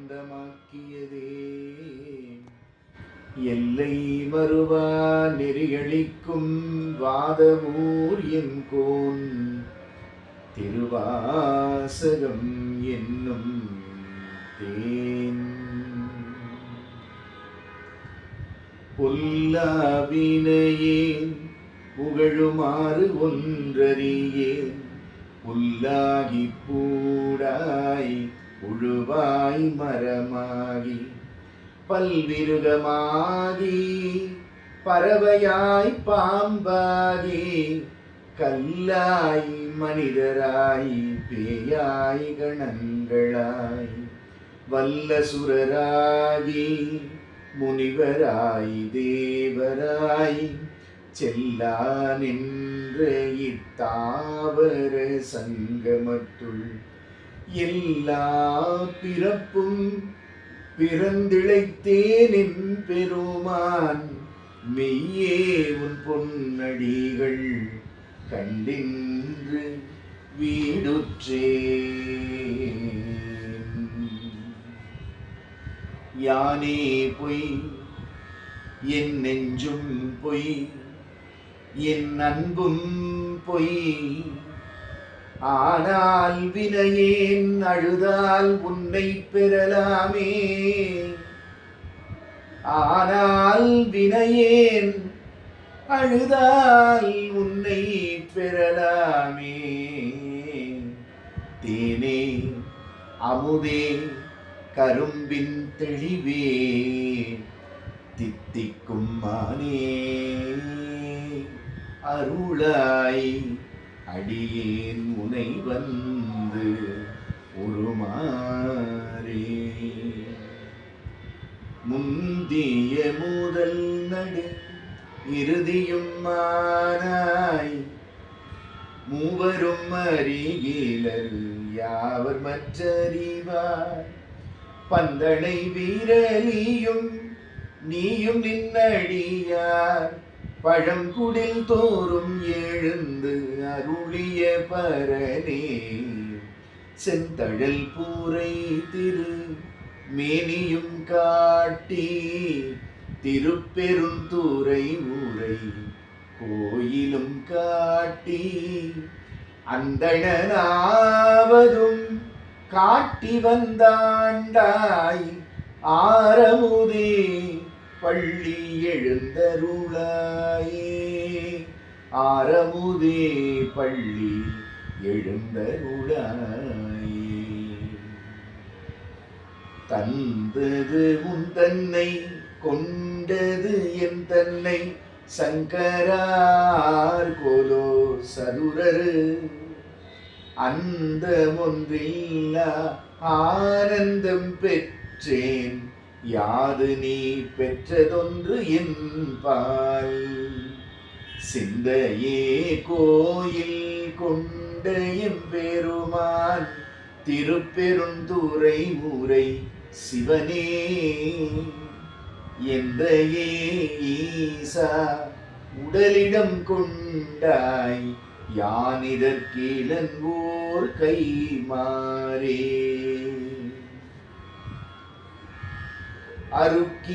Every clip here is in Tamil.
ஆனந்தமாக்கியதே. எல்லை மறுவா நெறியளிக்கும் வாதவூர் என்கோன் திருவாசகம் என்னும் தேன். பொல்லாவினையேன் புகழுமாறு ஒன்றறியேன், புல்லாகி பூடாய் புழுவாய் மரமாகி பல்விருகமாகி பறவையாய் பாம்பாகி கல்லாய் மனிதராய் பேயாய் கணங்களாய் வல்லசுரராகி முனிவராய் தேவராய் செல்லா நின்ற இத்தாவர சங்கமத்துள் எல்லா பிறப்பும் பிறந்திழைத்தேனின் பெருமான் மெய்யே உன் பொன்னடிகள் கண்டின்று வீடுற்றேன். யானே பொய் என் நெஞ்சும் பொய் என் அன்பும் பொய், ஆனால் வினையேன் அழுதால் உன்னை பெறலாமே. ஆனால் வினையேன் அழுதால் உன்னை பெறலாமே. தேனே அமுதே கரும்பின் தெளிவே தித்திக்கும் மானே அருளாய் அடியேன் உனை வந்து உருமாறே. முந்திய முதல் நடு இறுதியும் மானாய் மூவரும் அறிகிலர் யாவர் மற்றறிவார். பந்தனை வீரலியும் நீயும் நின்னடியார் பழங்குடில் தோறும் எழுந்து அருளிய பரனே. செந்தழல் பூரை திரு மேனியும் காட்டி திருப்பெருந்துறை ஊரை கோயிலும் காட்டி அந்தணனாவதும் காட்டி வந்தாண்டாய் ஆரமுதே பள்ளி எழுந்தருளாயே. ஆரமுதே பள்ளி எழுந்தருளாயே. தந்தது உன் தன்னை கொண்டது என் தன்னை சங்கரார் கோலோ சதுரரு. அந்த ஒன்றில்லா ஆனந்தம் பெற்றேன், யாது நீ பெற்றதொன்று என்பால். சிந்தையே கோயில் கொண்ட எம்பெருமான் திருப்பெருந்துறை ஊரை சிவனே. எந்தையே ஈசா உடலிடம் கொண்டாய், யானிதற்கிலங்கோர் கை மாறே.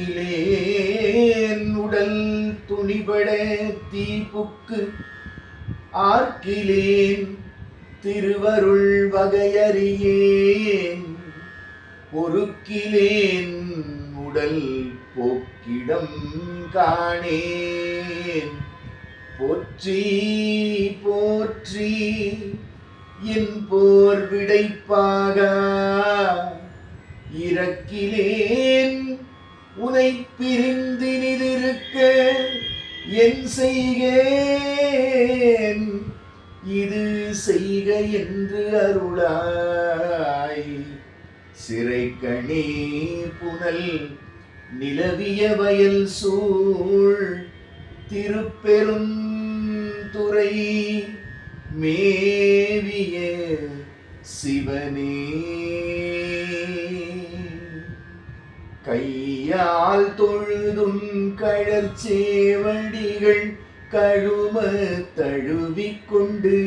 அருக்கிலேன் உடல் துணிபட தீப்புக்கு ஆர்க்கிலேன் திருவருள் வகையறியேன். பொறுக்கிலேன் உடல் போக்கிடம் காணேன். போற்றி போற்றி என் போர் விடைப்பாக இறக்கிலேன் உனை பிரிந்தினிருக்க என் செய்கேன். இது செய்க என்று அருளாய். சிறைக்கணி புனல் நிலவிய வயல் சூழ் திருப்பெருந்துறை மேவிய சிவனே. கையால் தொழுதும் கழற்சேவடிகள் கழும தழுவிக்கொண்டு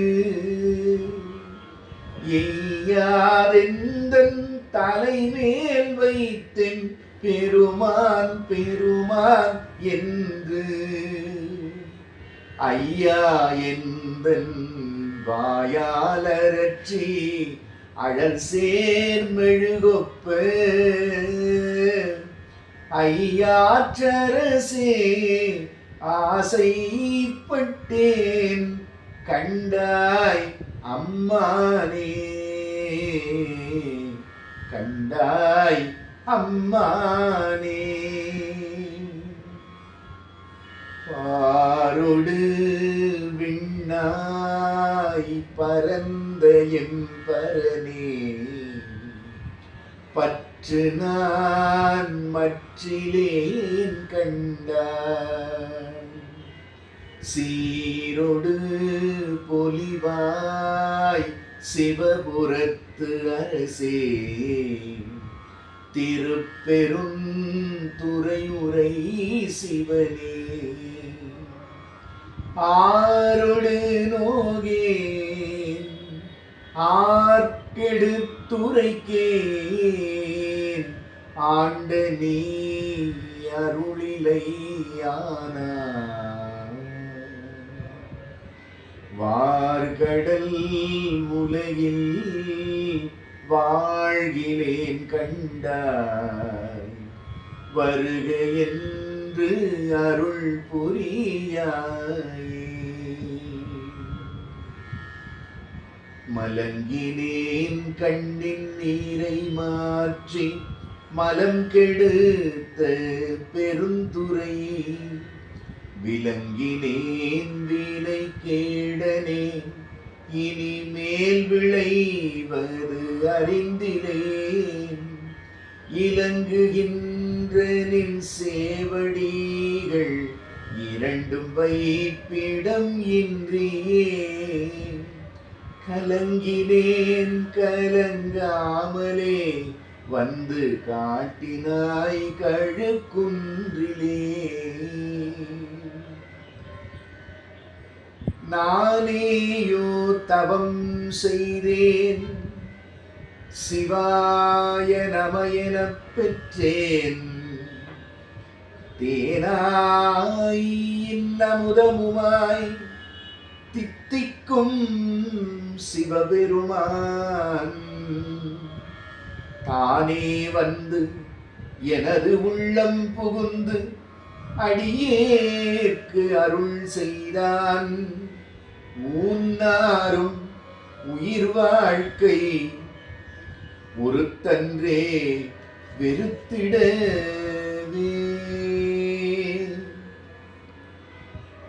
எய்யாரெந்தன் தலைமேல் வைத்தென் பெருமான் பெருமான் என்று ஐயா என்பன் வாயாலரற்றி அழல் சேர் மெழுகொப்ப ஐயாற்றரசே ஆசைப்பட்டேன் கண்டாய் அம்மானே கண்டாய் அம்மானே பாரொடு விண்ணாய் பரந்த எம்பரனே பற்று நான் மற்றிலேன் கண்டாய் சீரொடு பொலிவாய் சிவபுரத்து அரசே திருப்பெருந்துறையுரை சிவனே ஆரொடு நோகேன் ஆர்க்கெடுத்துரைக்கேன் ஆண்ட நீ அருளிலையானாய் வார்கடல் உலகில் வாழ்கிலேன் கண்டாய் வருக என்று அருள் புரியாயே மலங்கினேன் கண்ணின் நீரை மாற்றி மலம் கெடுத்த பெருந்துரை விலங்கினேன் வீணை கேடனே இனிமேல் விளைவது அறிந்திலேன் இலங்குகின்ற நின் சேவடிகள் இரண்டும் வைப்பிடம் இன்றியே கலங்கினேன் கலங்காமலே வந்து காட்டினாய் கழுக்குன்றிலே நானேயோ தவம் செய்தேன் சிவாய நம எனப் பெற்றேன் தேனாய் இன்னமுதமுமாய் தித்திக்கும் சிவபெருமான் தானே வந்து எனது உள்ளம் புகுந்து அடியேற்கு அருள் செய்தான் ஊன்னாரும் உயிர் வாழ்க்கை ஒருத்தன்றே வெறுத்திடவே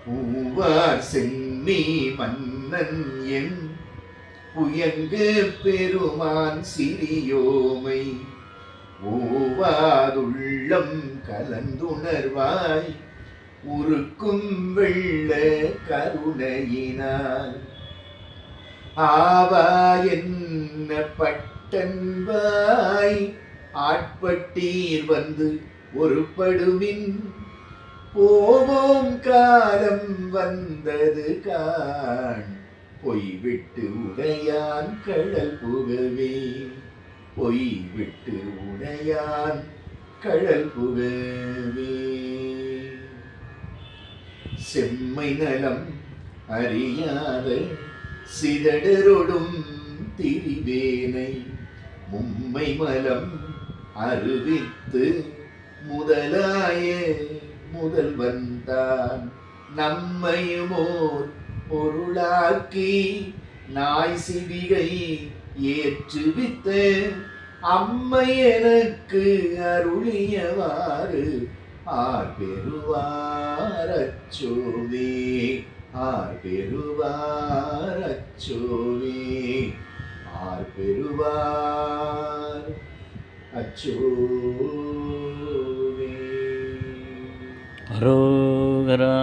பூவார் சென்னி மன்னன் என் புயங்கு பெருமான் சிறியோமை ஓவாதுள்ளம் கலந்துணர்வாய் உருக்கும் வெள்ள கருணையினால் ஆவா என்ன பட்டன்பாய் ஆட்பட்டீர் வந்து ஒருபடுவின் போவோம் காலம் வந்தது காண் பொய்விட்டு உடையான் கடல் புகவே பொய்விட்டு உடையான் கடல் புகவே செம்மை நலம் அறியாத சிதடரொடும் திரிவேனை மும்மை மலம் அறிவித்து முதலாய முதல்வன் தான் நம்மையுமோர் பொருளாக்கி நாய் சிவிகை ஏற்றுவித்த அம்மை எனக்கு அருளியவாறு ஆர் பெறுவார் அச்சோவே ஆர் பெறுவார் அச்சோவே ஆர் பெறுவார் அச்சோவே. அரோகரா.